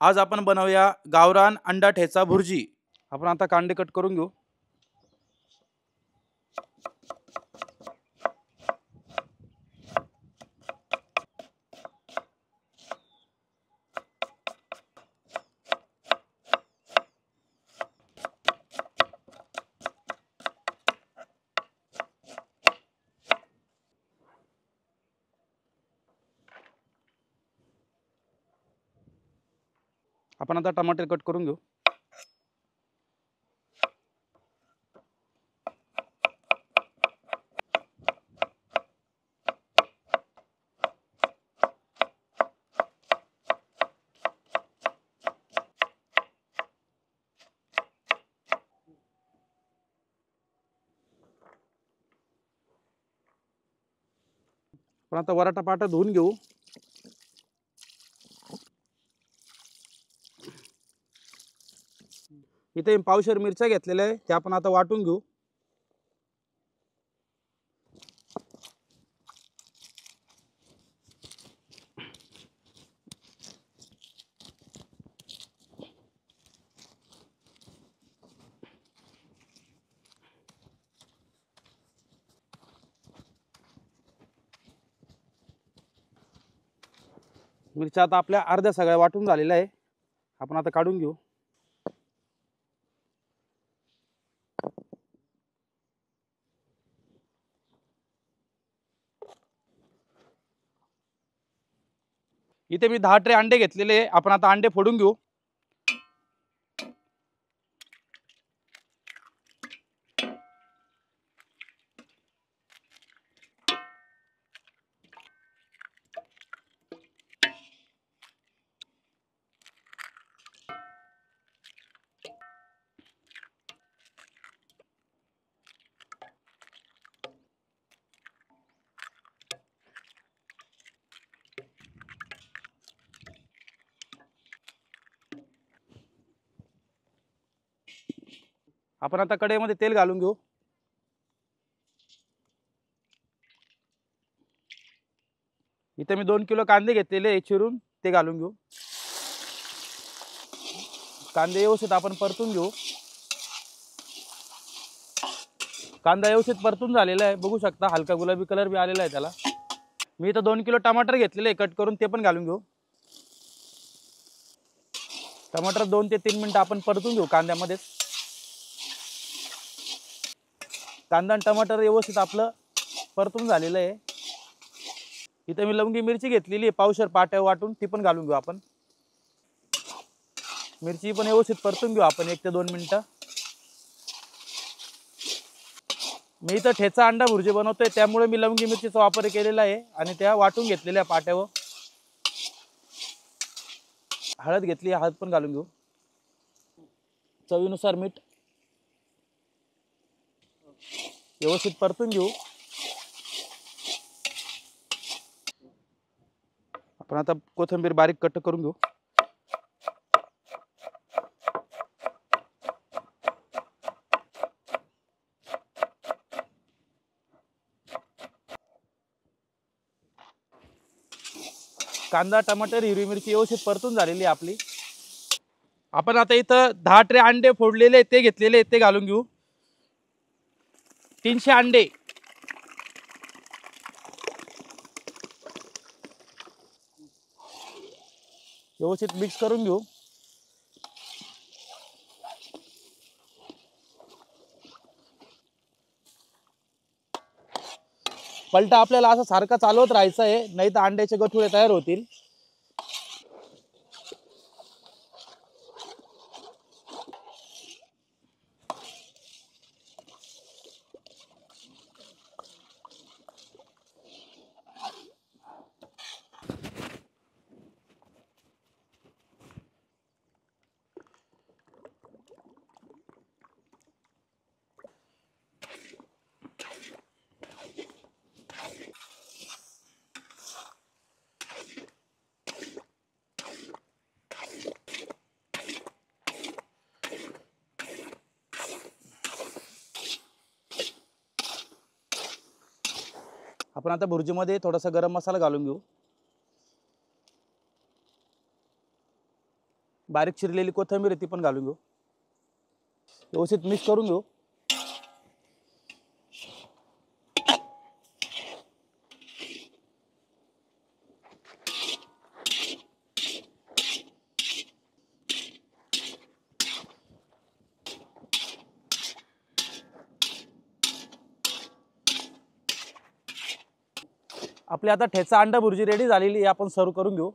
आज आपण बनवूया गावरान अंडा ठेचा भुर्जी। आपण आता कांदे कट करून घेऊ। आपण आता टमाटर कट करून घेऊ। आपण आता वराटा पाटा धुवून घेऊ। इथे पावशेर मिरच्या घेतलेल्या आहे, त्या आपण आता वाटून घेऊ। मिरच्या आता आपल्या अर्ध्या सगळ्या वाटून झालेल्या आहे, आपण आता काढून घेऊ। इथे मी 10 ट्रे अंडे घेतलेले आहे, आपण आता अंडे फोडून घेऊ। आपण आता कढईमध्ये तेल घालून घेऊ। इथे मी 2 किलो कांदे घेतलेले आहे चिरून, ते घालून घेऊ। कांदे व्यवस्थित आपण परतून घेऊ। कांदा व्यवस्थित परतून झालेला आहे, बघू शकता हलका गुलाबी कलर भी आलेला आहे त्याला। मी इथं 2 किलो टमाटर घेतलेले कट करून, ते पण घालून घेऊ। टमाटर 2 ते 3 मिनिटं आपण परतून घेऊ कांद्यामध्ये। कांदा आणि टमाटर व्यवस्थित आपलं परतून झालेलं आहे। इथे मी लवंगी मिरची घेतलेली आहे पावशेर पाट्या वाटून, ती पण घालून घेऊ आपण। मिरची पण व्यवस्थित परतून घेऊ आपण 1 ते 2 मिनिटं। मी इथं ठेचा अंडा भुर्जी बनवतोय, त्यामुळे मी लवंगी मिरचीचा वापर केलेला आहे आणि त्या वाटून घेतलेल्या पाट्यावर। हळद घेतली, हळद पण घालून घेऊ। चवीनुसार मीठ, व्यवस्थित परतून घेऊ। आपण आता कोथिंबीर बारीक कट करून घेऊ। कांदा टमाटर हिरवी मिरची व्यवस्थित परतून झालेली आहे आपली। आपण आता इथं 10 ट्रे अंडे फोडलेले ते घेतलेले ते घालून घेऊ। 300 अंडे, व्यवस्थित मिक्स करून घेऊ। पलटा आपल्याला असं सारखा चालवत राहायचं आहे, नाही तर अंड्याचे गठुळे तयार होतील। आपण आता भुर्जीमध्ये थोडासा गरम मसाला घालून घेऊ। बारीक चिरलेली कोथिंबीर ती पण घालून घेऊ, व्यवस्थित मिक्स करून घेऊ। आपली आता ठेचा अंडा भुर्जी रेडी झालेली आहे, आपण सर्व करून घेऊ।